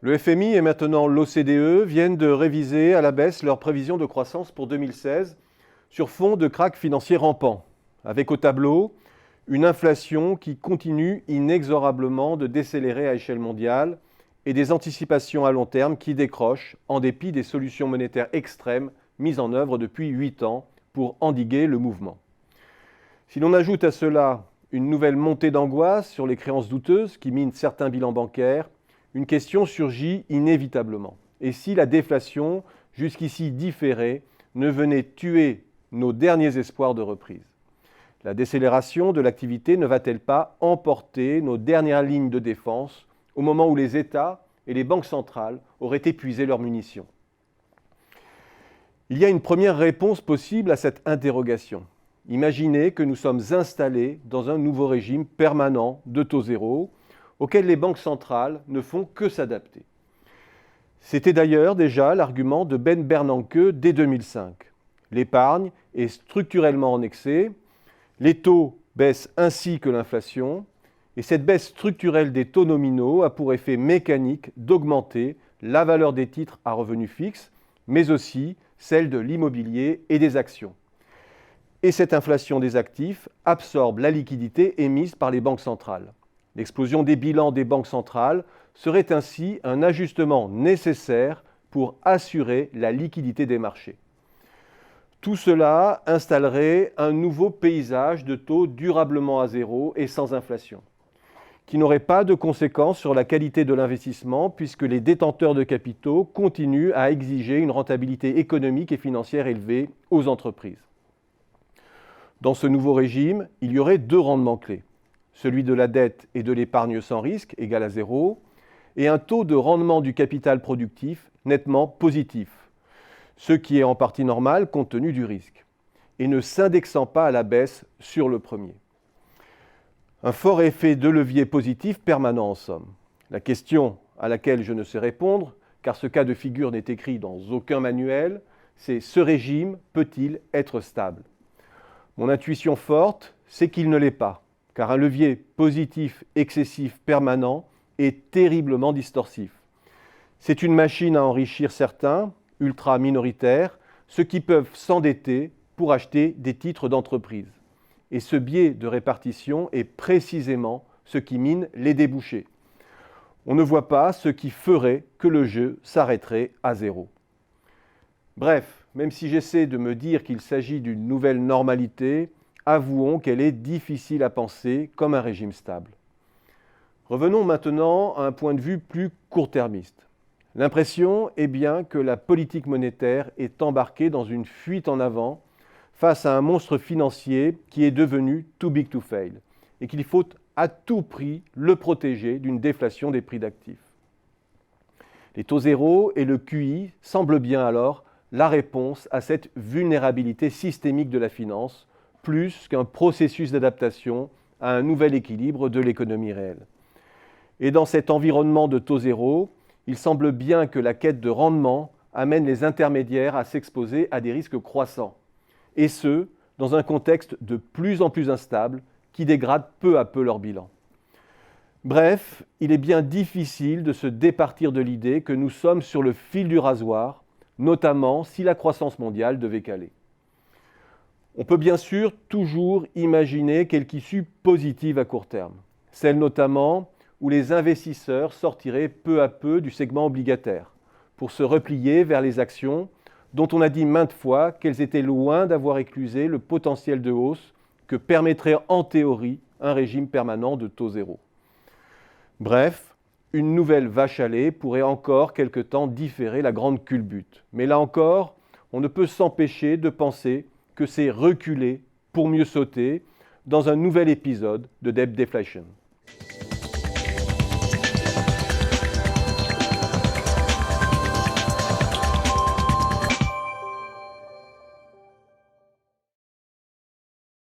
Le FMI et maintenant l'OCDE viennent de réviser à la baisse leurs prévisions de croissance pour 2016 sur fond de krach financier rampant, avec au tableau une inflation qui continue inexorablement de décélérer à échelle mondiale et des anticipations à long terme qui décrochent en dépit des solutions monétaires extrêmes mises en œuvre depuis 8 ans pour endiguer le mouvement. Si l'on ajoute à cela une nouvelle montée d'angoisse sur les créances douteuses qui minent certains bilans bancaires, une question surgit inévitablement. Et si la déflation, jusqu'ici différée, ne venait tuer nos derniers espoirs de reprise? La décélération de l'activité ne va-t-elle pas emporter nos dernières lignes de défense au moment où les États et les banques centrales auraient épuisé leurs munitions? Il y a une première réponse possible à cette interrogation. Imaginez que nous sommes installés dans un nouveau régime permanent de taux zéro, auquel les banques centrales ne font que s'adapter. C'était d'ailleurs déjà l'argument de Ben Bernanke dès 2005. L'épargne est structurellement en excès, les taux baissent ainsi que l'inflation, et cette baisse structurelle des taux nominaux a pour effet mécanique d'augmenter la valeur des titres à revenus fixes, mais aussi celle de l'immobilier et des actions. Et cette inflation des actifs absorbe la liquidité émise par les banques centrales. L'explosion des bilans des banques centrales serait ainsi un ajustement nécessaire pour assurer la liquidité des marchés. Tout cela installerait un nouveau paysage de taux durablement à zéro et sans inflation, qui n'aurait pas de conséquences sur la qualité de l'investissement puisque les détenteurs de capitaux continuent à exiger une rentabilité économique et financière élevée aux entreprises. Dans ce nouveau régime, il y aurait deux rendements clés, celui de la dette et de l'épargne sans risque, égal à zéro, et un taux de rendement du capital productif nettement positif, ce qui est en partie normal compte tenu du risque, et ne s'indexant pas à la baisse sur le premier. Un fort effet de levier positif permanent en somme. La question à laquelle je ne sais répondre, car ce cas de figure n'est écrit dans aucun manuel, c'est: ce régime peut-il être stable? Mon intuition forte, c'est qu'il ne l'est pas, car un levier positif excessif permanent est terriblement distorsif. C'est une machine à enrichir certains, ultra minoritaires, ceux qui peuvent s'endetter pour acheter des titres d'entreprise. Et ce biais de répartition est précisément ce qui mine les débouchés. On ne voit pas ce qui ferait que le jeu s'arrêterait à zéro. Bref, même si j'essaie de me dire qu'il s'agit d'une nouvelle normalité, avouons qu'elle est difficile à penser comme un régime stable. Revenons maintenant à un point de vue plus court-termiste. L'impression est bien que la politique monétaire est embarquée dans une fuite en avant face à un monstre financier qui est devenu too big to fail et qu'il faut à tout prix le protéger d'une déflation des prix d'actifs. Les taux zéro et le QI semblent bien alors la réponse à cette vulnérabilité systémique de la finance, plus qu'un processus d'adaptation à un nouvel équilibre de l'économie réelle. Et dans cet environnement de taux zéro, il semble bien que la quête de rendement amène les intermédiaires à s'exposer à des risques croissants, et ce, dans un contexte de plus en plus instable qui dégrade peu à peu leur bilan. Bref, il est bien difficile de se départir de l'idée que nous sommes sur le fil du rasoir, notamment si la croissance mondiale devait caler. On peut bien sûr toujours imaginer quelque issue positive à court terme, celle notamment où les investisseurs sortiraient peu à peu du segment obligataire pour se replier vers les actions dont on a dit maintes fois qu'elles étaient loin d'avoir éclusé le potentiel de hausse que permettrait en théorie un régime permanent de taux zéro. Bref, une nouvelle vache à lait pourrait encore quelque temps différer la grande culbute. Mais là encore, on ne peut s'empêcher de penser que c'est reculer pour mieux sauter dans un nouvel épisode de debt deflation.